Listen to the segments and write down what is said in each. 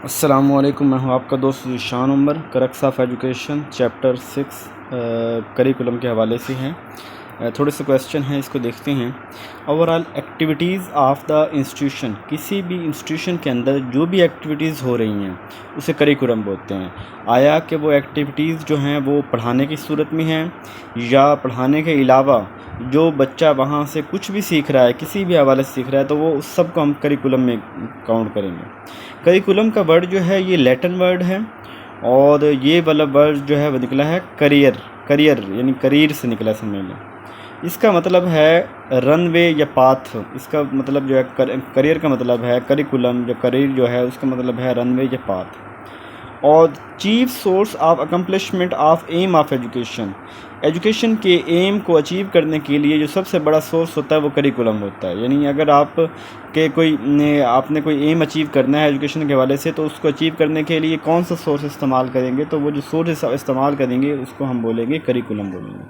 अस्सलामुअलैकुम, मैं हूं आपका दोस्त Zeeshan Umar. Crux of education chapter 6 curriculum के हवाले से हैं। थोड़े से क्वेश्चन हैं, इसको देखते हैं। Overall activities of the institution, किसी भी इंस्टीट्यूशन के अंदर जो भी एक्टिविटीज़ हो रही हैं उसे करिकुलम बोलते हैं। आया कि वो एक्टिविटीज़ जो हैं वो पढ़ाने की सूरत में हैं या पढ़ाने के अलावा जो बच्चा वहाँ से कुछ भी सीख रहा है, किसी भी हवाले से सीख रहा है, तो वो उस सब को हम करिकुलम में काउंट करेंगे। करिकुलम का वर्ड जो है ये लैटिन वर्ड है और ये वाला वर्ड जो है वो निकला है करियर। करियर यानी करियर से निकला, समझ लें। इसका मतलब है रनवे या पाथ। इसका मतलब जो है करियर का मतलब है करिकुलम, जो करियर जो है उसका मतलब है रनवे या पाथ। और chief source of accomplishment of aim of education, education के एम को अचीव करने के लिए जो सबसे बड़ा सोर्स होता है वो करिकुलम होता है। यानी अगर आपने कोई एम अचीव करना है एजुकेशन के हवाले से, तो उसको अचीव करने के लिए कौन सा सोर्स इस्तेमाल करेंगे, तो वो जो सोर्स इस्तेमाल करेंगे उसको हम बोलेंगे करिकुलम बोलेंगे।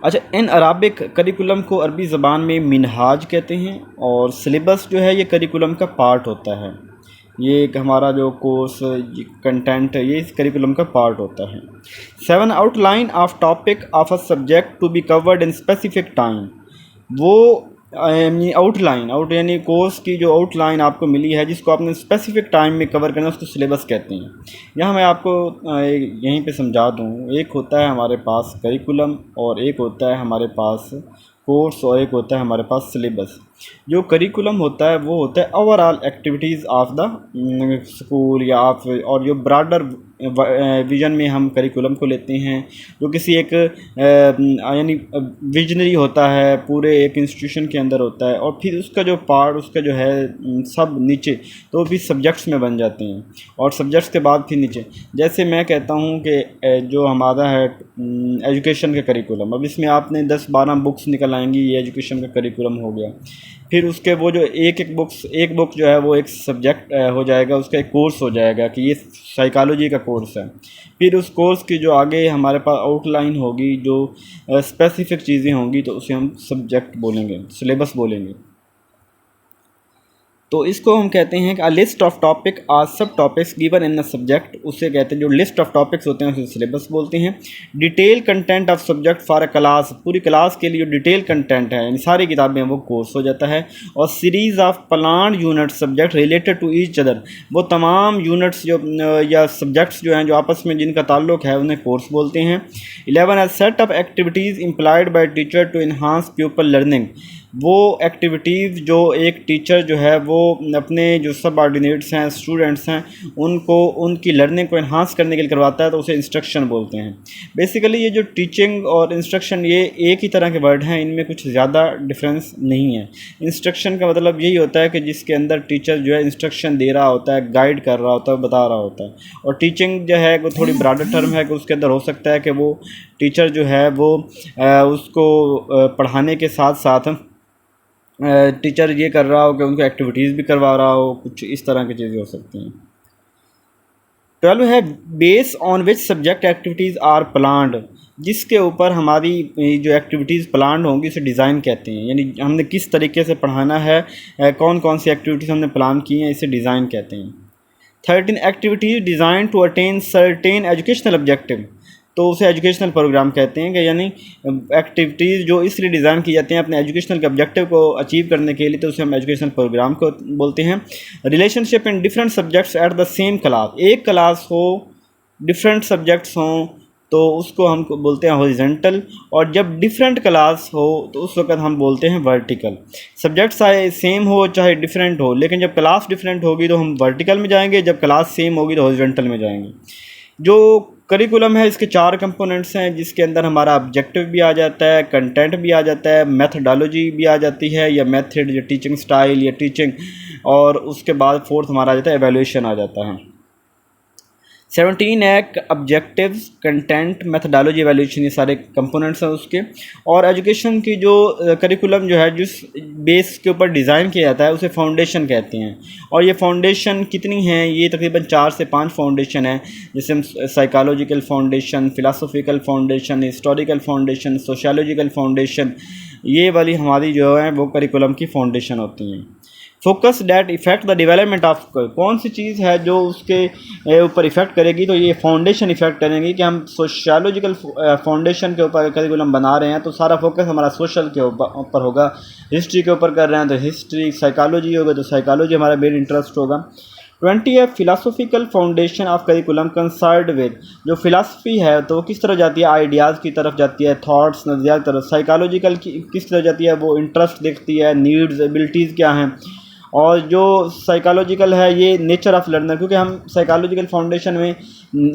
अच्छा, इन अराबिक करिकुलम को अरबी ज़बान में मिनहाज कहते हैं और सिलेबस जो है ये करिकुलम का पार्ट होता है। ये एक हमारा जो कोर्स कंटेंट है ये इस करिकुलम का पार्ट होता है। 7 outline of topic of a subject to be covered in specific time, वो आउट यानी कोर्स की जो आउटलाइन आपको मिली है जिसको आपने स्पेसिफिक टाइम में कवर करना है उसको सिलेबस कहते हैं। यहाँ मैं आपको यहीं पे समझा दूँ, एक होता है हमारे पास करिकुलम और एक होता है हमारे पास कोर्स और एक होता है हमारे पास सिलेबस। जो करिकुलम होता है वो होता है overall activities of the school या ऑफ, और जो ब्रॉडर विजन में हम करिकुलम को लेते हैं, जो किसी एक यानी विजनरी होता है, पूरे एक इंस्टीट्यूशन के अंदर होता है, और फिर उसका जो पार्ट उसका जो है सब नीचे तो भी सब्जेक्ट्स में बन जाते हैं और सब्जेक्ट्स के बाद फिर नीचे। जैसे मैं कहता हूँ कि जो हमारा है एजुकेशन का करिकुलम, अब इसमें आपने 10-12 बुक्स निकल आएंगी, ये एजुकेशन का करिकुलम हो गया। फिर उसके वो जो एक बुक जो है वो एक सब्जेक्ट हो जाएगा, उसका एक कोर्स हो जाएगा कि ये साइकोलॉजी का कोर्स है। फिर उस कोर्स की जो आगे हमारे पास आउटलाइन होगी, जो स्पेसिफिक चीज़ें होंगी, तो उसे हम सब्जेक्ट बोलेंगे, सिलेबस बोलेंगे। तो इसको हम कहते हैं कि a list of topic or sub topics given in the subject, उससे कहते हैं जो लिस्ट ऑफ टॉपिक्स होते हैं उसे सिलेबस बोलते हैं। Detail content of subject for a class, पूरी क्लास के लिए जो डिटेल कंटेंट है यानी सारी किताबें वो कोर्स हो जाता है। और series of plan unit subject related to each other, वो तमाम यूनिट्स जो या सब्जेक्ट्स जो हैं जो आपस में जिनका ताल्लुक है उन्हें कोर्स बोलते हैं। 11 a set of activities implied by teacher to enhance people learning, वो एक्टिविटीज़ जो एक टीचर जो है वो अपने जो सब ऑर्डिनेट्स हैं, स्टूडेंट्स हैं, उनको उनकी लर्निंग को इन्हांस करने के लिए करवाता है, तो उसे इंस्ट्रक्शन बोलते हैं। बेसिकली ये जो टीचिंग और इंस्ट्रक्शन ये एक ही तरह के वर्ड हैं, इनमें कुछ ज़्यादा डिफरेंस नहीं है। इंस्ट्रक्शन का मतलब यही होता है कि जिसके अंदर टीचर जो है इंस्ट्रक्शन दे रहा होता है, गाइड कर रहा होता है, बता रहा होता है। और टीचिंग जो है वो थोड़ी ब्रॉडर टर्म है कि उसके अंदर हो सकता है कि वो टीचर जो है वो उसको पढ़ाने के साथ साथ टीचर ये कर रहा हो कि उनको एक्टिविटीज़ भी करवा रहा हो, कुछ इस तरह की चीज़ें हो सकती हैं। 12 है base on which subject activities are planned, जिसके ऊपर हमारी जो एक्टिविटीज़ प्लान्ड होंगी उसे डिज़ाइन कहते हैं। यानी हमने किस तरीके से पढ़ाना है, कौन कौन सी एक्टिविटीज़ हमने प्लान की हैं, इसे डिज़ाइन कहते हैं। 13 activities designed to attain certain educational objective, तो उसे एजुकेशनल प्रोग्राम कहते हैं कि यानी एक्टिविटीज़ जो इसलिए डिज़ाइन की जाती हैं अपने एजुकेशनल के ऑब्जेक्टिव को अचीव करने के लिए, तो उसे हम एजुकेशनल प्रोग्राम को बोलते हैं। Relationship in different subjects at the same class, एक क्लास हो, डिफरेंट सब्जेक्ट्स हों, तो उसको हम बोलते हैं हॉरिजॉन्टल, और जब डिफरेंट क्लास हो तो उस वक्त हम बोलते हैं वर्टिकल। सब्जेक्ट्स चाहे सेम हो चाहे डिफरेंट हो, लेकिन जब क्लास डिफरेंट होगी तो हम वर्टिकल में जाएंगे, जब क्लास सेम होगी तो हॉरिजॉन्टल में जाएंगे। जो करिकुलम है इसके 4 कंपोनेंट्स हैं, जिसके अंदर हमारा ऑब्जेक्टिव भी आ जाता है, कंटेंट भी आ जाता है, मेथडोलॉजी भी आ जाती है या मेथड या टीचिंग स्टाइल या टीचिंग, और उसके बाद 4th हमारा आ जाता है एवेल्यूएशन आ जाता है। 17 है ऑब्जेक्टिव्स, कंटेंट, मेथडोलॉजी, एवेल्यूएशन, ये सारे कंपोनेंट्स हैं उसके। और एजुकेशन की जो करिकुलम जो है जिस बेस के ऊपर डिज़ाइन किया जाता है उसे फाउंडेशन कहते हैं। और ये फाउंडेशन कितनी हैं, ये तकरीबन 4 से 5 फाउंडेशन है, जैसे हम psychological foundation, philosophical foundation, historical foundation, sociological foundation, ये वाली हमारी जो है वो करिकुलम की फाउंडेशन होती हैं। Focus that effect the development of, कौन सी चीज़ है जो उसके ऊपर इफेक्ट करेगी, तो ये फाउंडेशन इफेक्ट करेंगी कि हम सोशियोलॉजिकल फाउंडेशन के ऊपर करिकुलम बना रहे हैं तो सारा फोकस हमारा सोशल के ऊपर होगा। हिस्ट्री के ऊपर कर रहे हैं तो हिस्ट्री, साइकोलॉजी होगा तो साइकोलॉजी हमारा मेन इंटरेस्ट होगा। 20 है philosophical foundation of curriculum concerned with, जो फिलासफी है तो वो किस तरफ जाती है, आइडियाज़ की तरफ जाती है, थॉट्स नज़रिया की तरफ। साइकोलॉजिकल की किस तरफ जाती है, वो इंटरेस्ट देखती है, नीड्स एबिलिटीज़ क्या हैं। और जो साइकोलॉजिकल है ये नेचर ऑफ लर्नर, क्योंकि हम साइकोलॉजिकल फाउंडेशन में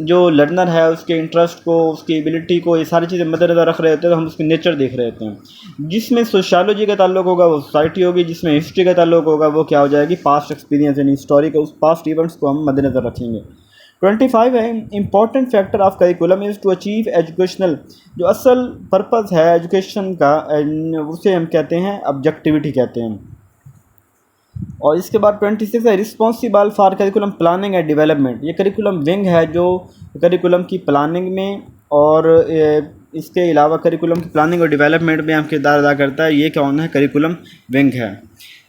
जो लर्नर है उसके इंटरेस्ट को, उसकी एबिलिटी को, ये सारी चीज़ें मद्देनज़र रख रहे होते हैं तो हम उसके नेचर देख रहे होते हैं। जिसमें सोशियोलॉजी का ताल्लुक होगा वो सोसाइटी होगी, जिसमें हिस्ट्री का ताल्लुक होगा वो क्या हो जाएगी, पास्ट एक्सपीरियंस, यानी हिस्टोरी का उस पास्ट इवेंट्स को हम मद्देनज़र रखेंगे। 25 है important factor of curriculum is to achieve educational, जो असल पर्पज़ है एजुकेशन का उसे हम कहते हैं ऑब्जेक्टिविटी कहते हैं। और इसके बाद 26 है responsible for curriculum planning and development, ये करिकुलम विंग है जो करिकुलम की प्लानिंग में और इसके अलावा करिकुलम की प्लानिंग और डेवलपमेंट में हम किरदार अदा करता है। ये कौन है, करिकुलम विंग है।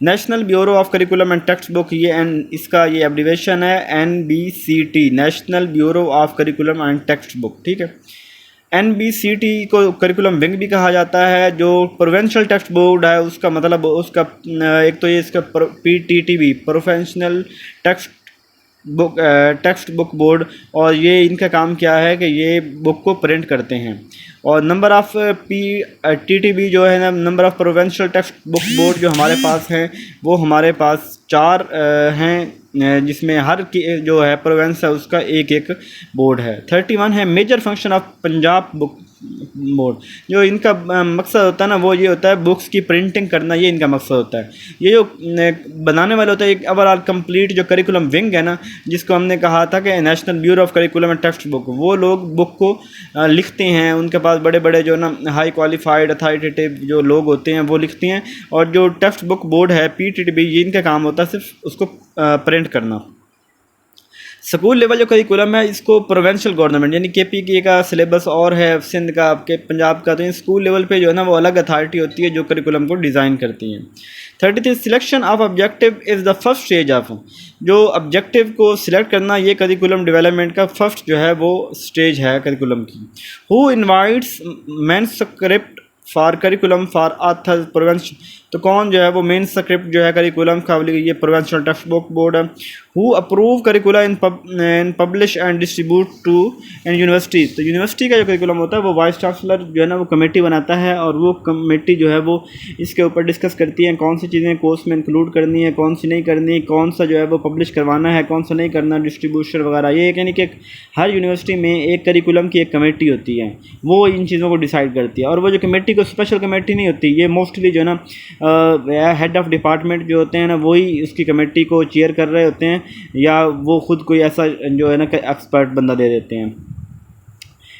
National bureau of curriculum and text book, ये इसका ये एब्रीविएशन है NBCT, national bureau of curriculum and text book, ठीक है। NBCT को करिकुलम विंग भी कहा जाता है। जो प्रोविंशियल टेक्स्ट बोर्ड है उसका मतलब उसका एक तो ये इसका PTTB professional text book board, और ये इनका काम क्या है कि ये बुक को प्रिंट करते हैं। और नंबर ऑफ़ PTTB जो है ना, number of provincial text book board जो हमारे पास हैं वो हमारे पास 4 हैं, जिसमें हर की जो है प्रोविंस है उसका एक एक बोर्ड है। 31 है major function of Punjab book board, जो इनका मकसद होता है ना वो ये होता है बुक्स की प्रिंटिंग करना, ये इनका मकसद होता है। ये जो बनाने वाले होता है एक ओवरऑल कंप्लीट जो करिकुलम विंग है ना, जिसको हमने कहा था कि national bureau of curriculum and text book, वो लोग बुक को लिखते हैं, उनके पास बड़े बड़े जो ना हाई क्वालिफाइड अथॉरिटेटिव जो लोग होते हैं वो लिखते हैं। और जो टेक्स्ट बुक बोर्ड है PTTB, ये इनका काम होता है सिर्फ उसको प्रिंट करना। स्कूल लेवल जो करिकुलम है इसको प्रोविंशियल गवर्नमेंट यानी KPK का सिलेबस और है सिंध का, आपके पंजाब का, तो इन स्कूल लेवल पे जो है ना वो अलग अथॉरिटी होती है जो करिकुलम को डिज़ाइन करती है। 33 selection of objective is the first stage of, जो ऑब्जेक्टिव को सिलेक्ट करना ये करिकुलम डेवलपमेंट का फर्स्ट जो है वो स्टेज है करिकुलम की। Who invites manuscript for curriculum for author prevention, तो कौन जो है वो मेन स्क्रिप्ट जो है करिकुलम का, ये प्रोवेंशनल टेक्स्ट बुक बोर्ड है। Who approve curricula in publish and distribute to and university, तो यूनिवर्सिटी का जो करिकुलम होता है वो वाइस चांसलर जो है ना वो कमेटी बनाता है, और वो कमेटी जो है वो इसके ऊपर डिस्कस करती है कौन सी चीज़ें कोर्स में इंक्लूड करनी है, कौन सी नहीं करनी, कौन सा जो है वो पब्लिश करवाना है, कौन सा नहीं करना, डिस्ट्रीब्यूशन वगैरह। ये यानी कि हर यूनिवर्सिटी में एक करिकुलम की एक कमेटी होती है, वो इन चीज़ों को डिसाइड करती है। और वो जो कमेटी को स्पेशल कमेटी नहीं होती, ये मोस्टली जो है ना हेड ऑफ़ डिपार्टमेंट जो होते हैं ना वही उसकी कमेटी को चेयर कर रहे होते हैं, या वो ख़ुद कोई ऐसा जो है ना एक्सपर्ट बंदा दे देते हैं।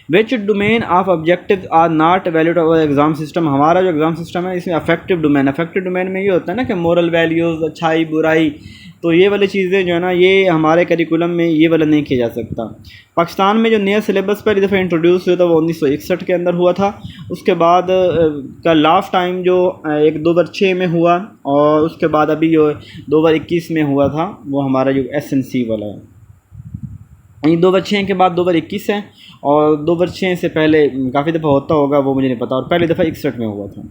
Which domain of objective are not valued of exam system, हमारा जो एग्ज़ाम सिस्टम है इसमें अफेक्टिव डोमेन में ये होता है ना कि मोरल वैल्यूज़, अच्छाई बुराई, तो ये वाली चीज़ें जो है ना ये हमारे करिकुलम में ये वाला नहीं किया जा सकता। पाकिस्तान में जो नया सिलेबस पहली दफ़ा इंट्रोड्यूस हुआ था वो 1961 के अंदर हुआ था। उसके बाद का लास्ट टाइम जो 2006 में हुआ, और उसके बाद अभी जो 2021 में हुआ था वो हमारा जो SNC वाला है। 2006 के बाद 2021 है, और 2006 से पहले काफ़ी दफ़ा होता होगा वो मुझे नहीं पता, और पहली दफ़ा 61 में हुआ था।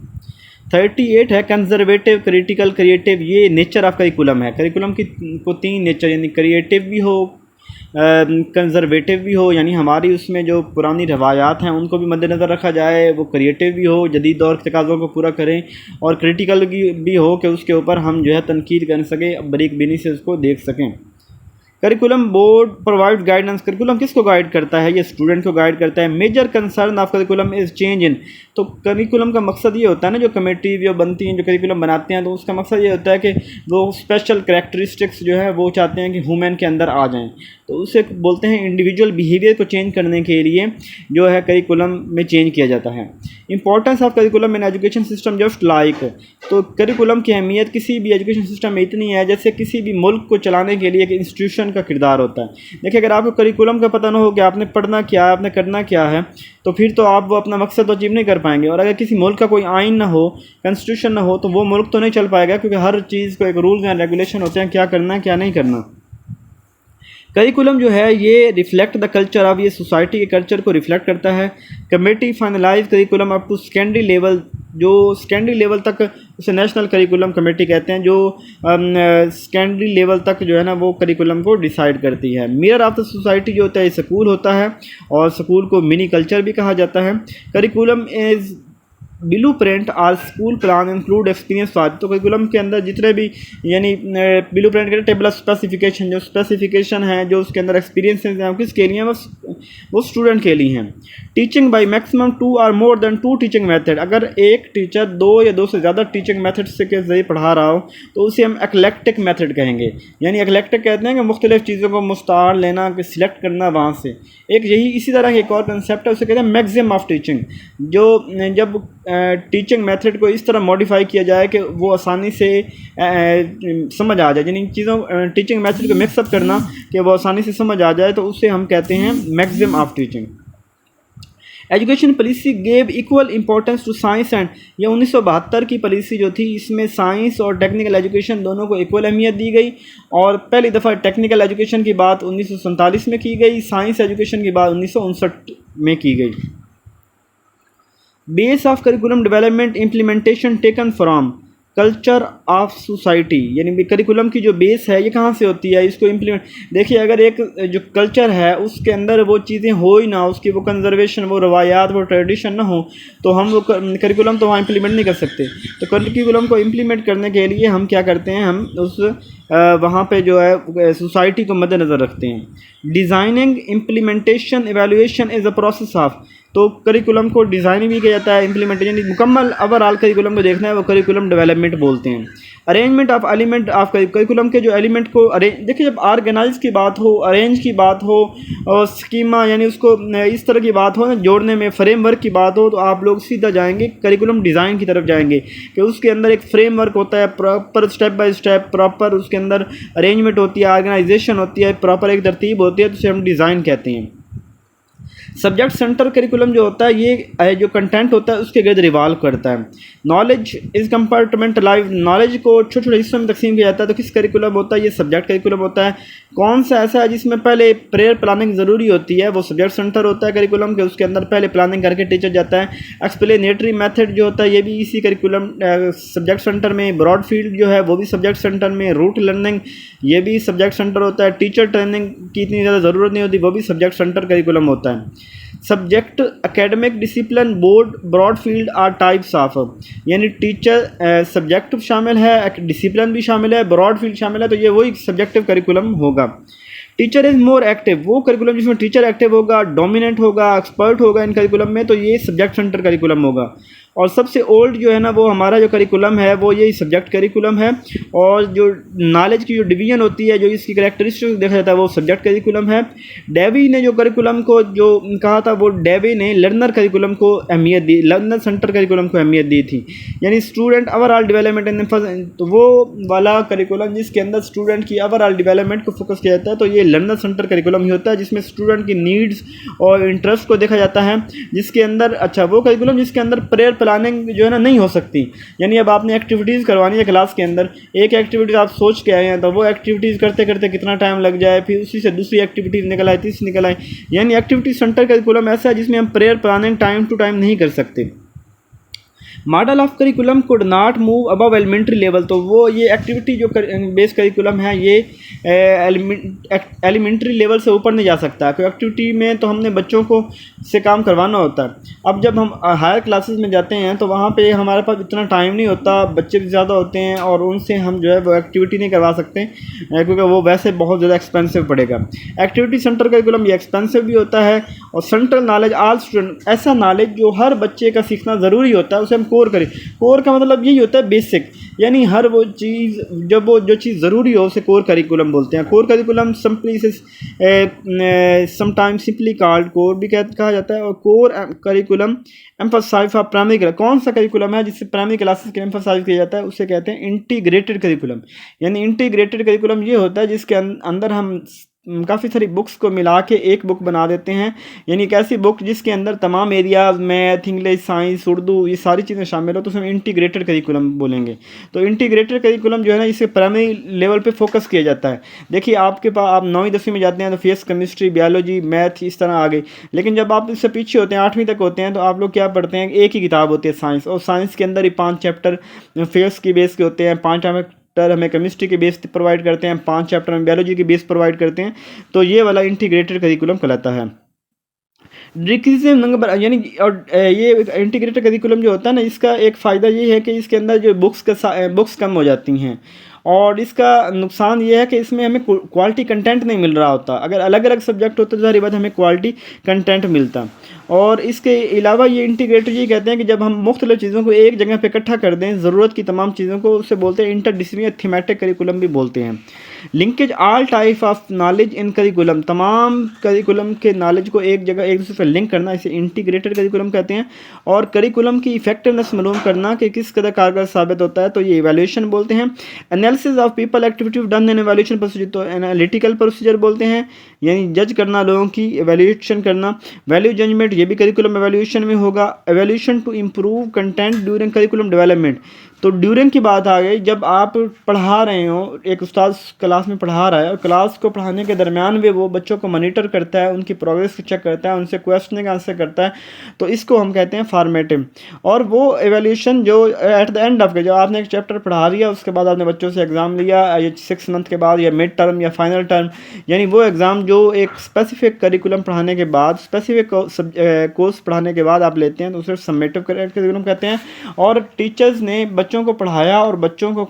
38 है कंजर्वेटिव, क्रिटिकल, क्रिएटिव, ये नेचर ऑफ करिकुलम है। करिकुलम की को 3 नेचर यानी क्रिएटिव भी हो, कंजर्वेटिव भी हो, यानी हमारी उसमें जो पुरानी रवायात हैं उनको भी मद्देनज़र रखा जाए, वो क्रिएटिव भी हो, जदीद दौर के तकाज़ों को पूरा करें, और क्रिटिकल भी हो कि उसके ऊपर हम जो है तनकीद कर सकें, बारीक बीनी से उसको देख सकें। Curriculum board provide guidance, curriculum किसको गाइड करता है, ये स्टूडेंट को गाइड करता है। Major concern of curriculum is change in, तो करिकुलम का मकसद ये होता है ना, जो कमेटी जो बनती हैं जो करिकुलम बनाते हैं तो उसका मकसद ये होता है कि वो स्पेशल करैक्टरिस्टिक्स जो है वो चाहते हैं कि ह्यूमन के अंदर आ जाएं, तो उसे बोलते हैं इंडिविजुअल बिहेवियर को चेंज करने के लिए जो है करिकुलम में चेंज किया जाता है। Importance of curriculum in education system just like, तो करिकुलम की अहमियत किसी भी एजुकेशन सिस्टम में इतनी है जैसे किसी भी मुल्क को चलाने के लिए एक इंस्टीट्यूशन का किरदार होता है। देखिए, अगर आपको करिकुलम का पता ना हो कि आपने पढ़ना क्या है, आपने करना क्या है, तो फिर तो आप वो अपना मकसद तो अचीव नहीं कर पाएंगे। और अगर किसी मुल्क का कोई आइन ना हो, कॉन्स्टिट्यूशन ना हो, तो वो मुल्क तो नहीं चल पाएगा, क्योंकि हर चीज़ को एक रूल्स एंड रेगुलेशन होते हैं, क्या करना है क्या नहीं करना। करिकुलम जो है ये रिफ्लेक्ट द कल्चर ऑफ, ये सोसाइटी के कल्चर को रिफ्लेक्ट करता है। Committee finalise curriculum up to secondary level, जो सेकेंडरी लेवल तक उसे नेशनल करिकुलम कमेटी कहते हैं, जो सेकेंडरी लेवल तक जो है ना वो करिकुलम को डिसाइड करती है। मिरर ऑफ द सोसाइटी जो होता है स्कूल होता है, और स्कूल को मिनी कल्चर भी कहा जाता है। Curriculum is blue print or school plan include experience what, तो करिकुलम के अंदर जितने भी यानी ब्लू प्रिंट के टेबल ऑफ स्पेसिफिकेशन, जो स्पेसिफिकेशन है जो उसके अंदर एक्सपीरियंस हैं किसके लिए हैं, वो स्टूडेंट के लिए हैं। टीचिंग बाय मैक्सिमम 2 और मोर देन 2 टीचिंग मेथड, अगर एक टीचर 2 या 2 से ज़्यादा टीचिंग मेथड से के जरिए पढ़ा रहा हो तो उसे हम एक्लेक्टिक मेथड कहेंगे। यानी एक्लेक्टिक कहते हैं कि मुख्तलिफ चीज़ों को मुस्तार लेना, कि सिलेक्ट करना वहाँ से। एक यही इसी तरह एक और कंसेप्ट है, उसे कहते हैं मैक्सिमम ऑफ टीचिंग, जो जब टीचिंग मेथड को इस तरह मॉडिफाई किया जाए कि वो आसानी से समझ आ जाए, यानी चीज़ों टीचिंग मेथड को मिक्सअप करना कि वो आसानी से समझ आ जाए, तो उसे हम कहते हैं maximum of teaching. Education policy gave equal importance to science and, ये 1972 की पॉलिसी जो थी इसमें साइंस और टेक्निकल एजुकेशन दोनों को इक्वल अहमियत दी गई। और पहली दफ़ा टेक्निकल एजुकेशन की बात 1947 में की गई, साइंस एजुकेशन की बात 1959 में की गई। Base of curriculum development implementation taken from culture of society, यानी करिकुलम की जो बेस है ये कहाँ से होती है, इसको इम्प्लीमेंट। देखिए, अगर एक जो कल्चर है उसके अंदर वो चीज़ें हो ही ना, उसकी वो कंजर्वेशन, वो रवायात, वो ट्रेडिशन ना हो, तो हम वो करिकुलम तो वहाँ इम्प्लीमेंट नहीं कर सकते। तो करिकुलम को इम्प्लीमेंट करने के लिए हम क्या करते हैं, हम उस वहाँ पे जो है सोसाइटी को मद्देनज़र रखते हैं। Designing implementation evaluation is a process of, तो करिकुलम को डिज़ाइन भी किया जाता है, इम्प्लीमेंटेशन मुकम्मल ओवरऑल करिकुलम को देखना है, वो करिकुलम डेवलपमेंट बोलते हैं। Arrangement of element of curriculum के जो एलिमेंट को अरेंज, देखिए जब ऑर्गेनाइज की बात हो, अरेंज की बात हो, और स्कीमा यानी उसको इस तरह की बात हो, जोड़ने में फ्रेमवर्क की बात हो, तो आप लोग सीधा जाएंगे करिकुलम डिज़ाइन की तरफ जाएंगे कि उसके अंदर एक फ्रेमवर्क होता है, proper step by step, proper उसके अंदर अरेंजमेंट होती है, ऑर्गेनाइजेशन होती है, प्रॉपर एक तरतीब होती है, तो उसे हम डिज़ाइन कहते हैं। सब्जेक्ट सेंटर करिकुलम जो होता है ये जो कंटेंट होता है उसके गिर्द रिवॉल्व करता है। नॉलेज इज़ कंपार्टमेंटलाइज, नॉलेज को छोटे छोटे हिस्सों में तकसीम किया जाता है, तो किस करिकुलम होता है, ये सब्जेक्ट करिकुलम होता है। कौन सा ऐसा है जिसमें पहले प्रेयर प्लानिंग ज़रूरी होती है, वो सब्जेक्ट सेंटर होता है करिकुलम के, उसके अंदर पहले प्लानिंग करके टीचर जाता है। एक्सप्लेनेटरी मेथड जो होता है ये भी इसी करिकुलम सब्जेक्ट सेंटर में। ब्रॉड फील्ड जो है वो भी सब्जेक्ट सेंटर में। रूट लर्निंग ये भी सब्जेक्ट सेंटर होता है। टीचर ट्रेनिंग की इतनी ज़्यादा ज़रूरत नहीं होती, वो भी सब्जेक्ट सेंटर करिकुलम होता है। Subject academic discipline board broad field or types of, यानी टीचर सब्जेक्ट शामिल है, डिसिप्लिन भी शामिल है, ब्रॉड फील्ड शामिल है, तो ये वही सब्जेक्टिव करिकुलम होगा। टीचर इज़ मोर एक्टिव, वो करिकुलम जिसमें टीचर एक्टिव होगा, डोमिनेंट होगा, एक्सपर्ट होगा इन करिकुलम में, तो ये सब्जेक्ट सेंटर करिकुलम होगा। और सबसे ओल्ड जो है ना वो हमारा जो करिकुलम है वो यही सब्जेक्ट करिकुलम है। और जो नॉलेज की जो डिवीज़न होती है, जो इसकी करैक्टरिस्टिक्स देखा जाता है, वो सब्जेक्ट करिकुलम है। डेवी ने जो करिकुलम को जो कहा था, वो डेवी ने लर्नर करिकुलम को अहमियत दी, लर्नर सेंटर करिकुलम को अहमियत दी थी, यानी स्टूडेंट ओवरऑल डेवलपमेंट इन, तो वो वाला करिकुलम जिसके अंदर स्टूडेंट की ओवरऑल डेवलपमेंट को फोकस किया जाता है, तो ये लर्नर सेंटर करिकुलम ही होता है, जिसमें स्टूडेंट की नीड्स और इंटरेस्ट को देखा जाता है। जिसके अंदर अच्छा वो करिकुलम जिसके अंदर प्रेयर प्लानिंग जो है ना नहीं हो सकती, यानी अब आपने एक्टिविटीज़ करवानी है क्लास के अंदर, एक एक्टिविटीज़ आप सोच के आए हैं, तो वो एक्टिविटीज़ करते करते कितना टाइम लग जाए, फिर उसी से दूसरी एक्टिविटीज़ निकल आए, तीसरी निकल आए, यानी एक्टिविटी सेंटर करिकुलम ऐसा है जिसमें हम prior planning time to time नहीं कर सकते। Model of curriculum could not move above elementary level, तो वो ये एक्टिविटी जो बेस करिकुलम है ये एलिमेंट्री लेवल से ऊपर नहीं जा सकता, क्योंकि एक्टिविटी में तो हमने बच्चों को से काम करवाना होता है। अब जब हम हायर क्लासेस में जाते हैं तो वहाँ पे हमारे पास इतना टाइम नहीं होता, बच्चे भी ज़्यादा होते हैं, और उनसे हम जो है वो एक्टिविटी नहीं करवा सकते, क्योंकि वो वैसे बहुत ज़्यादा एक्सपेंसिव पड़ेगा। एक्टिविटी सेंटर करिकुलम ये एक्सपेंसिव भी होता है। और सेंट्रल नॉलेज ऑल स्टूडेंट, ऐसा नॉलेज जो हर बच्चे का सीखना ज़रूरी होता है, उसे करिकुलम कोर का मतलब यही होता है बेसिक, यानी हर वो चीज़ जब वो जो चीज़ ज़रूरी हो उसे कोर करिकुलम बोलते हैं। कोर करिकुलम सिंपली से समटाइम्स सिंपली कॉल्ड कोर भी कहा जाता है। और core curriculum emphasise for primary, कौन सा करिकुलम है जिससे प्राइमरी क्लासेस के एम्फसाइज किया जाता है, उसे कहते हैं इंटीग्रेटेड करिकुलम। यानी इंटीग्रेटेड करिकुलम ये होता है जिसके अंदर हम काफ़ी सारी बुक्स को मिला के एक बुक बना देते हैं। यानी एक ऐसी बुक जिसके अंदर तमाम areas math, English, science, Urdu ये सारी चीज़ें शामिल हो, तो उसमें इंटीग्रेटेड करिकुलम बोलेंगे। तो इंटीग्रेटेड करिकुलम जो है ना, इसे प्राइमरी लेवल पे फोकस किया जाता है। देखिए आपके पास आप 9वीं 10वीं में जाते हैं तो फिजिक्स, केमिस्ट्री, बायोलॉजी, मैथ इस तरह आ गई। लेकिन जब आप इससे पीछे होते हैं 8वीं तक होते हैं तो आप लोग क्या पढ़ते हैं, एक ही किताब होती है साइंस, और साइंस के अंदर ही 5 चैप्टर फिजिक्स की बेस के होते हैं, 5 चैप्टर हमें केमिस्ट्री के बेस प्रोवाइड करते हैं, 5 चैप्टर हमें बायोलॉजी के बेस प्रोवाइड करते हैं। तो ये वाला इंटीग्रेटेड करिकुलम कहलाता है। डिक्रीजिंग नंबर यानी, और ये इंटीग्रेटेड करिकुलम जो होता है ना, इसका एक फ़ायदा ये है कि इसके अंदर जो बुक्स कम हो जाती हैं। और इसका नुकसान ये है कि इसमें हमें क्वालिटी कंटेंट नहीं मिल रहा होता। अगर अलग अलग सब्जेक्ट होते तो सारी बात हमें क्वालिटी कंटेंट मिलता। और इसके अलावा ये इंटीग्रेटेड ये कहते हैं कि जब हम मुख्तलिफ चीज़ों को एक जगह पे इकट्ठा कर दें, ज़रूरत की तमाम चीज़ों को, उसे बोलते हैं इंटरडिसिप्लिनरी थीमेटिक करिकुलम भी बोलते हैं। Linkage all type of knowledge in curriculum, तमाम करिकुलम के नॉलेज को एक जगह एक दूसरे से लिंक करना, इसे इंटीग्रेटेड करिकुलम कहते हैं। और करिकुलम की इफेक्टिवनेस मालूम करना कि किस कदर कारगर साबित होता है, तो ये इवैल्यूएशन बोलते हैं। Analysis of people activity done in evaluation procedure, तो एनालिटिकल प्रोसीजर बोलते हैं, यानी जज करना, लोगों की इवैल्यूएशन करना। वैल्यू जजमेंट ये भी करिकुलम इवैल्यूएशन में होगा। Evaluation to improve content during curriculum development, तो ड्यूरिंग की बात आ गई, जब आप पढ़ा रहे हो, एक उस्ताद क्लास में पढ़ा रहा है और क्लास को पढ़ाने के दरमियान भी वो बच्चों को मॉनिटर करता है, उनकी प्रोग्रेस चेक करता है, उनसे क्वेश्चन का आंसर करता है, तो इसको हम कहते हैं फॉर्मेटिव। और वो एवेल्यूशन जो एट द एंड ऑफ के, जब आपने एक चैप्टर पढ़ा दिया उसके बाद आपने बच्चों से एग्ज़ाम लिया, ये 6 मंथ के बाद या मिड टर्म या फाइनल टर्म, यानी वो एग्ज़ाम जो एक स्पेसिफिक करिकुलम पढ़ाने के बाद, स्पेसिफिक कोर्स पढ़ाने के बाद आप लेते हैं, तो उसे समेटिव करिकुलम कहते हैं। और टीचर्स ने बच्चों को पढ़ाया और बच्चों को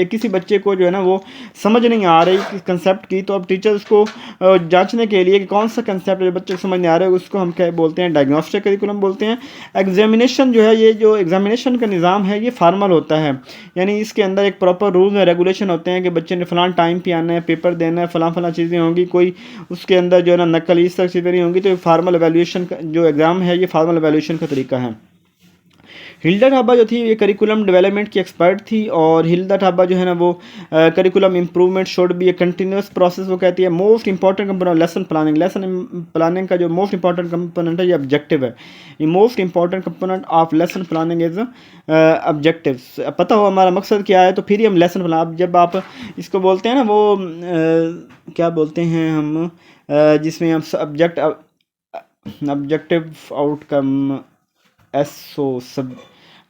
किसी बच्चे को जो है ना वो समझ नहीं आ रही कंसेप्ट की, तो अब टीचर्स को जांचने के लिए कि कौन सा कंसेप्ट जो बच्चे को समझ नहीं आ रहा है, उसको हम क्या बोलते हैं, डायग्नोस्टिक करिकुलम बोलते हैं। एग्जामिनेशन जो है, ये जो एग्जामिनेशन का निज़ाम है ये फार्मल होता है, यानी इसके अंदर एक प्रॉपर रूल्स और रेगुलेशन होते हैं कि बच्चे ने फ़लाँ टाइम पे आना है, पेपर देना है, फ़लाँ चीज़ें होंगी, कोई उसके अंदर जो है ना नकल इस तरह चीज़ें नहीं होंगी। तो फार्मल एवेल्यूएशन का जो एग्ज़ाम है ये फार्मल एवेल्यूएशन का तरीका है। हिल्डा ठाबा जो थी ये करिकुलम डेवलपमेंट की एक्सपर्ट थी, और हिल्डा ठाबा जो है ना वो curriculum improvement should be a continuous process, वो कहती है most important component lesson planning. Lesson planning का जो मोस्ट इंपॉर्टेंट कंपोनेंट है ये ऑब्जेक्टिव है। ये most important component of lesson planning is objective. पता हो हमारा मकसद क्या है तो फिर ही हम लेसन प्लान, जब आप इसको बोलते हैं ना वो क्या बोलते हैं हम, जिसमें हम ऑब्जेक्टिव आउटकम सब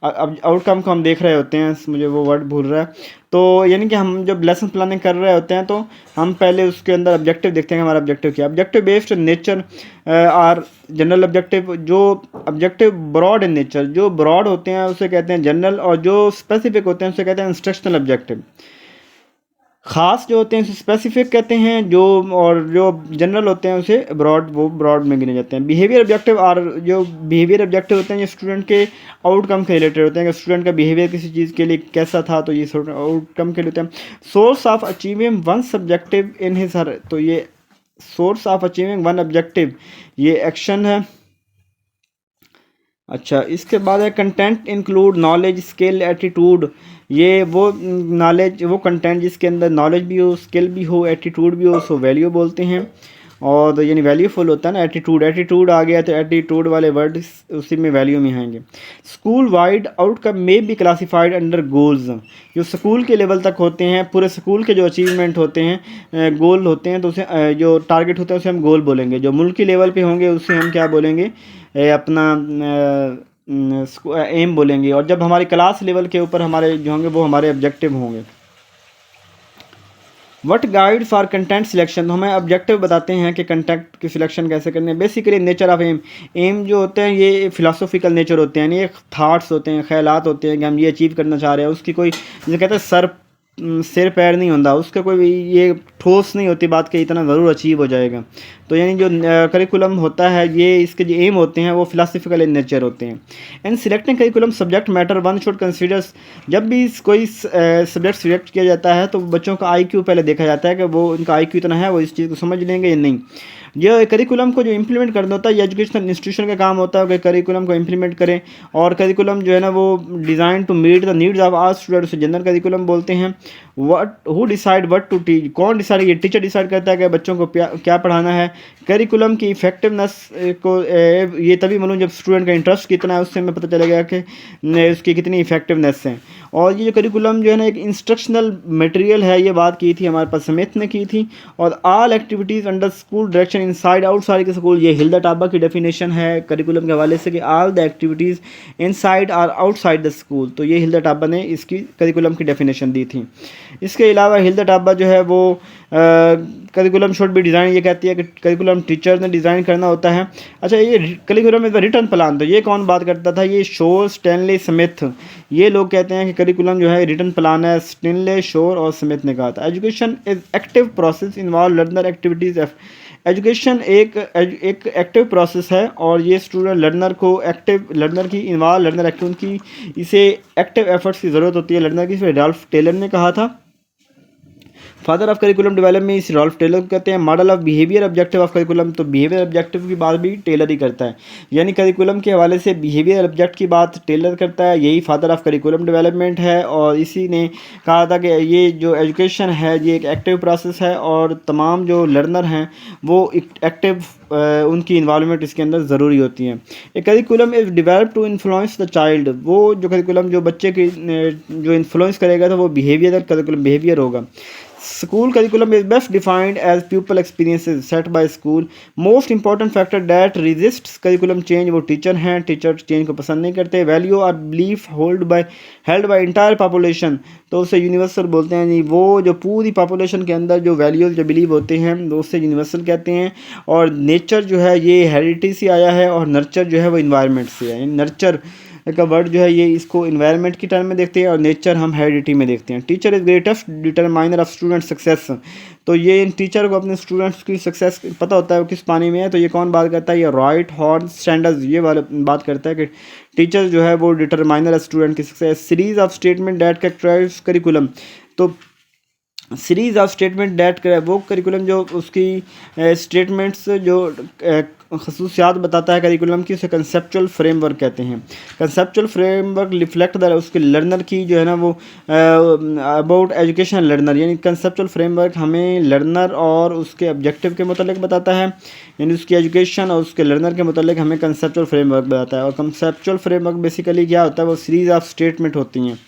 आउटकम को हम देख रहे होते हैं, मुझे वो वर्ड भूल रहा है। तो यानी कि हम जब लेसन प्लानिंग कर रहे होते हैं तो हम पहले उसके अंदर ऑब्जेक्टिव देखते हैं, हमारा ऑब्जेक्टिव क्या है। Objective based nature or general objective, जो ऑब्जेक्टिव ब्रॉड इन नेचर, जो ब्रॉड होते हैं उसे कहते हैं जनरल, और जो स्पेसिफिक होते हैं उसे कहते हैं इंस्ट्रक्शनल ऑब्जेक्टिव। ख़ास जो होते हैं उसे स्पेसिफिक कहते हैं, जो और जो जनरल होते हैं उसे ब्रॉड, वो ब्रॉड में गिने जाते हैं। बिहेवियर ऑब्जेक्टिव, और जो बिहेवियर ऑब्जेक्टिव होते हैं ये स्टूडेंट के आउटकम के रिलेटेड होते हैं कि स्टूडेंट का बिहेवियर किसी चीज़ के लिए कैसा था, तो ये आउटकम के लिए होते हैं। Source of achieving one subjective in his her, तो ये source of achieving one objective ये एक्शन है। अच्छा, इसके बाद है content include knowledge, skill, attitude. ये वो नॉलेज, वो कंटेंट जिसके अंदर नॉलेज भी हो, स्किल भी हो, एटीट्यूड भी हो, उसको वैल्यू बोलते हैं। और यानी वैल्यूफुल होता है ना, एटीट्यूड आ गया तो एटीट्यूड वाले वर्ड उसी में वैल्यू में आएंगे। स्कूल वाइड आउटकम में बी क्लासिफाइड अंडर गोल्स, जो स्कूल के लेवल तक होते हैं, पूरे स्कूल के जो अचीवमेंट होते हैं, गोल होते हैं, तो उसे जो टारगेट होता है उसे हम गोल बोलेंगे। जो मुल्की लेवल पे होंगे उसे हम क्या बोलेंगे, अपना एम बोलेंगे। और जब हमारी क्लास लेवल के ऊपर हमारे जो होंगे वो हमारे ऑब्जेक्टिव होंगे। What guide for content selection, तो हमें ऑब्जेक्टिव बताते हैं कि कंटेंट की सिलेक्शन कैसे करनी है। बेसिकली नेचर ऑफ एम जो होते हैं ये फिलोसॉफिकल नेचर होते हैं, यानी ये थाट्स होते हैं, ख्यालात होते हैं कि हम ये अचीव करना चाह रहे हैं, उसकी कोई जैसे कहते हैं सिर पैर नहीं होता, उसका कोई ये ठोस नहीं होती बात कि इतना ज़रूर अचीव हो जाएगा। तो यानी जो करिकुलम होता है ये इसके जो एम होते हैं वो फिलासफिकल इन नेचर होते हैं। And selecting curriculum subject matter one should considers, जब भी कोई सब्जेक्ट सिलेक्ट किया जाता है तो बच्चों का आईक्यू पहले देखा जाता है कि वो उनका आईक्यू इतना है, वो इस चीज़ को समझ लेंगे या नहीं। ये करिकुलम को जो इम्प्लीमेंट करना होता है ये एजुकेशनल इंस्टीट्यूशन का काम होता है कि करिकुलम को इम्प्लीमेंट करें। और करिकुलम जो है ना वो design to meet the needs of all student, उसे जनरल करिकुलम बोलते हैं। What who decide what to teach, कौन डिसाइड, ये टीचर डिसाइड करता है कि बच्चों को क्या पढ़ाना है। करिकुलम की इफेक्टिवनेस को ये तभी मालूम जब स्टूडेंट का इंटरेस्ट कितना है, उससे हमें पता चलेगा कि उसकी कितनी इफेक्टिवनेस है। और ये जो करिकुलम जो है ना एक इंस्ट्रक्शनल मटेरियल है, ये बात की थी हमारे पास समित ने की थी। और all activities under school direction inside outside के स्कूल, ये हिल्दा टाबा की डेफिनेशन है करिकुलम के हवाले से कि ऑल द एक्टिविटीज़ इनसाइड और आउटसाइड द स्कूल। तो ये हिल्दा टाबा ने इसकी करिकुलम की डेफिनेशन दी थी। इसके अलावा हिल्दा टाबा जो है वो करिकुलम शुड बी डिज़ाइन, ये कहती है कि करिकुलम टीचर ने डिज़ाइन करना होता है। अच्छा, ये curriculum is the return plan, तो ये कौन बात करता था, ये शोर, स्टैनले, स्मिथ, ये लोग कहते हैं कि करिकुलम जो है रिटर्न प्लान है। स्टैनले, शोर और स्मिथ ने कहा था। Education is active process involve learner activities. Education एक एक्टिव प्रोसेस है और ये स्टूडेंट लर्नर को एक्टिव, लर्नर की इन्वॉल्व, लर्नर एक्टिव, उनकी इसे एक्टिव एफर्ट्स की ज़रूरत होती है लर्नर की। इसे रॉल्फ टेलर ने कहा था। फादर ऑफ करिकुलम डेवलपमेंट इस रॉल्फ टेलर को कहते हैं। Model of behaviour objective of curriculum, तो बिहेवियर ऑब्जेक्टिव की बात भी टेलर ही करता है, यानी करिकुलम के हवाले से बिहेवियर ऑब्जेक्ट की बात टेलर करता है। यही फादर ऑफ करिकुलम डेवलपमेंट है और इसी ने कहा था कि ये जो एजुकेशन है ये एक एक्टिव प्रोसेस है और तमाम जो लर्नर हैं वो एक्टिव, उनकी इन्वॉल्वमेंट इसके अंदर ज़रूरी होती है। A curriculum is develop to influence the child, वो जो करिकुलम जो बच्चे की जो इन्फ्लुएंस करेगा तो वो बिहेवियर करिकुलम बिहेवियर होगा। School curriculum is best defined as pupil experiences set by school. Most important factor that resists curriculum change वो टीचर हैं, टीचर चेंज को पसंद नहीं करते। वैल्यू और belief held by entire population, तो उसे यूनिवर्सल बोलते हैं। नहीं, वो जो पूरी पॉपुलेशन के अंदर जो वैल्यूज जो बिलीव होते हैं वो उससे यूनिवर्सल कहते हैं। और नेचर जो है ये हेरिडिटी से आया है और नर्चर जो है वो इन्वायरमेंट से है। नर्चर का वर्ड जो है ये इसको इन्वायरमेंट की टर्म में देखते हैं और नेचर हम हेरिडिटी में देखते हैं। Teacher is greatest determiner of student success, तो ये इन टीचर को अपने स्टूडेंट्स की सक्सेस पता होता है वो किस पानी में है। तो ये कौन बात करता है, ये राइट हॉर्न स्टैंडर्स ये वाला बात करता है कि टीचर जो है वो डिटरमाइनर ऑफ स्टूडेंट की success. Series of statement that characterise curriculum, तो सीरीज ऑफ स्टेटमेंट डैट वो करिकुलम जो उसकी स्टेटमेंट्स जो खसूसियात बताता है करिकुलम की, उसे कंसेप्चुअल फ्रेमवर्क कहते हैं। कंसेप्चुअल फ्रेमवर्क रिफ्लेक्ट द उसके लर्नर की जो है ना वो अबाउट एजुकेशन लर्नर, यानी कंसेप्चुअल फ्रेमवर्क हमें लर्नर और उसके ऑब्जेक्टिव के मतलब बताता है, यानी उसकी एजुकेशन और उसके लर्नर के मतलब हमें कंसेप्चुअल फ्रेमवर्क बताता है। और कंसेप्चुअल फ्रेमवर्क बेसिकली क्या होता है, वो सीरीज ऑफ स्टेटमेंट होती हैं।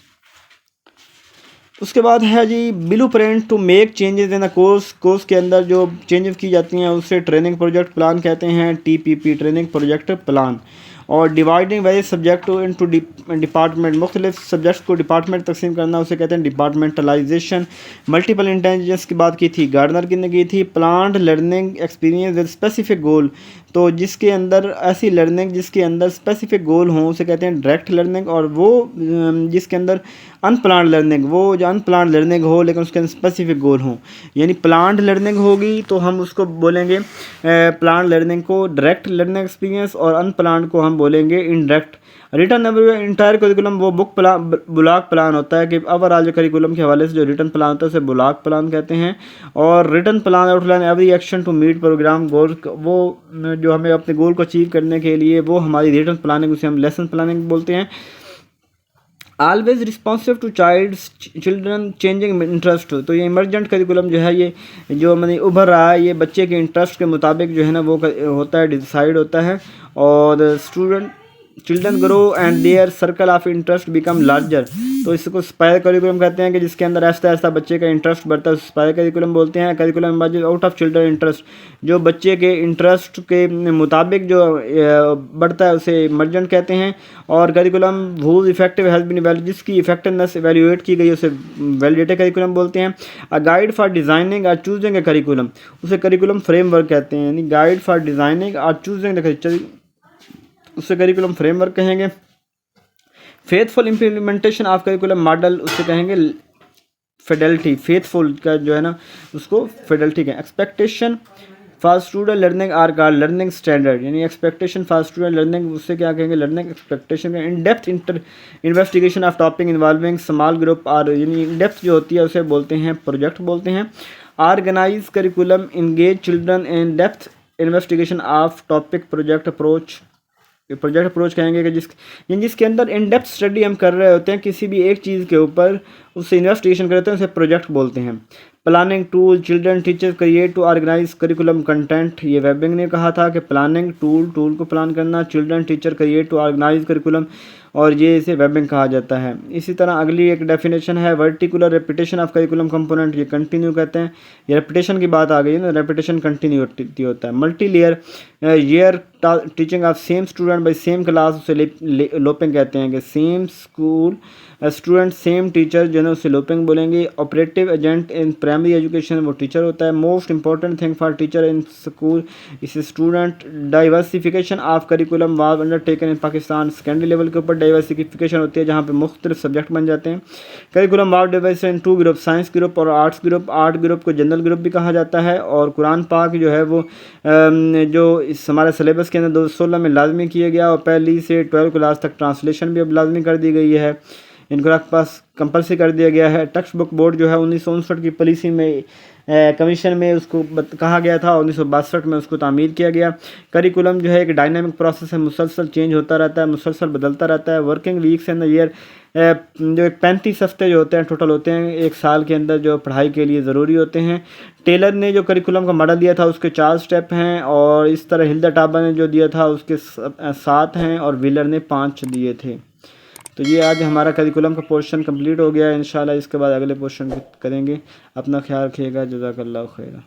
उसके बाद है जी blue print to make changes in the course के अंदर जो चेंजेस की जाती हैं उसे ट्रेनिंग प्रोजेक्ट प्लान कहते हैं, TPP ट्रेनिंग प्रोजेक्ट प्लान। और dividing various subject into department, मुख्तलिफ सब्जेक्ट्स को डिपार्टमेंट तकसीम करना उसे कहते हैं डिपार्टमेंटलाइजेशन। मल्टीपल इंटेलिजेंस की बात की थी, गार्डनर की ने की थी। Planned learning experience with specific goal, तो जिसके अंदर ऐसी लर्निंग जिसके अंदर स्पेसिफिक गोल हों उसे कहते हैं डायरेक्ट लर्निंग। और वो जिसके अंदर अनप्लान्ड लर्निंग, वो जो अनप्लान्ड लर्निंग हो लेकिन उसके अंदर स्पेसिफिक गोल हों, यानी प्लान्ड लर्निंग होगी तो हम उसको बोलेंगे प्लान्ड लर्निंग को डायरेक्ट लर्निंग एक्सपीरियंस और अनप्लान्ड को हम बोलेंगे इनडायरेक्ट। रिटर्न इंटायर करिकुलम वो ब्लॉक प्लान होता है कि ओवरऑल जो करिकुलम के हवाले से जो रिटर्न प्लान होता है उसे ब्लॉक प्लान कहते हैं। और return plan outline every action to meet program goal, वो जो हमें अपने गोल को अचीव करने के लिए वो हमारी रिटर्न प्लानिंग, उसे हम लेसन प्लानिंग बोलते हैं। Always responsive to children changing interest, तो ये इमरजेंट करिकुलम जो है ये जो मैंने उभर रहा है ये बच्चे के इंटरेस्ट के मुताबिक जो है ना वो होता है, डिसाइड होता है। और student children grow and their circle of interest become larger, तो इसको स्पायर करिकुलम कहते हैं कि जिसके अंदर ऐसा ऐसा बच्चे का इंटरेस्ट बढ़ता है स्पायर करिकुलम बोलते हैं। Curriculum out of children interest, जो बच्चे के इंटरेस्ट के मुताबिक जो बढ़ता है उसे इमरजेंट कहते हैं। और curriculum whose effective has been value, जिसकी इफेक्टिवनेस एवेल्यूएट की गई उसे वैलिडेटेड करिकुलम बोलते हैं। अ गाइड फॉर डिज़ाइनिंग और चूजिंग ए करिकुलम, उसे करिकुलम फ्रेमवर्क कहते हैं, यानी गाइड फॉर डिज़ाइनिंग और चूजिंग द उसे करिकुलम फ्रेमवर्क कहेंगे। Faithful implementation of curriculum model उसे कहेंगे फिडेलिटी, फेथफुल का जो है ना उसको फिडेलिटी का। Expectation for student learning are called learning standard, यानी एक्सपेक्टेशन फॉर स्टूडेंट लर्निंग उससे क्या कहेंगे, learning expectation. In depth investigation of topic involving small group are, यानी इन डेप्थ जो होती है उसे बोलते हैं प्रोजेक्ट बोलते हैं। Organise curriculum engage children in depth investigation of topic project approach. Project approach कहेंगे कि जिसके अंदर इन डेप्थ स्टडी हम कर रहे होते हैं किसी भी एक चीज़ के ऊपर, उससे इन्वेस्टिगेशन करते हैं, उसे प्रोजेक्ट बोलते हैं। Planning tool children teacher create to organise curriculum content, ये वेबिंग ने कहा था कि प्लानिंग टूल को प्लान करना, children teacher create to organise curriculum, और ये इसे वेबिंग कहा जाता है। इसी तरह अगली एक डेफिनेशन है वर्टिकुलर रेपिटेशन ऑफ करिकुलम कंपोनेंट, ये कंटिन्यू कहते हैं। ये रेपिटेशन की बात आ गई है ना, रेपिटेशन कंटिन्यूटी होता है। Multi layer year teaching of same student by same class, उसे लोपिंग कहते हैं कि same school student same teacher जो है उसे लोपिंग बोलेंगे। Operative agent in primary education वो टीचर होता है। Most important thing for teacher in school is student. Diversification of curriculum was undertaken in Pakistan, secondary level के ऊपर डाइवर्सिफिकेशन होती है जहाँ पे मुख्तलिफ सब्जेक्ट बन जाते हैं। Curriculum was divided in 2 group, science group और आर्ट्स ग्रुप। आर्ट ग्रुप को जनरल ग्रुप भी कहा जाता है। और कुरान पाक जो है वो जो इस हमारे सिलेबस के अंदर 2016 में लाजमी किया गया, और पहली से 12 क्लास तक ट्रांसलेशन भी अब लाजमी कर दी गई है, इनको पास कंपलसरी कर दिया गया है। टेक्स्ट बुक बोर्ड जो है 1959 की पॉलिसी में कमीशन में उसको कहा गया था, 1962 में उसको तामीर किया गया। करिकुलम जो है एक डायनामिक प्रोसेस है, मुसलसल चेंज होता रहता है, मुसलसल बदलता रहता है। Working weeks in the year जो 35 हफ्ते जो होते हैं टोटल होते हैं एक साल के अंदर, जो पढ़ाई के लिए ज़रूरी होते हैं। टेलर ने जो करिकुलम का मॉडल दिया था उसके 4 स्टेप हैं, और इस तरह हिल्दा टाबा ने जो दिया था उसके 7 हैं, और व्हीलर ने 5 दिए थे। तो ये आज हमारा करिकुलम का पोर्शन कंप्लीट हो गया है। इंशाल्लाह इसके बाद अगले पोर्शन करेंगे। अपना ख्याल रखिएगा। जज़ाकल्लाहु खैरा।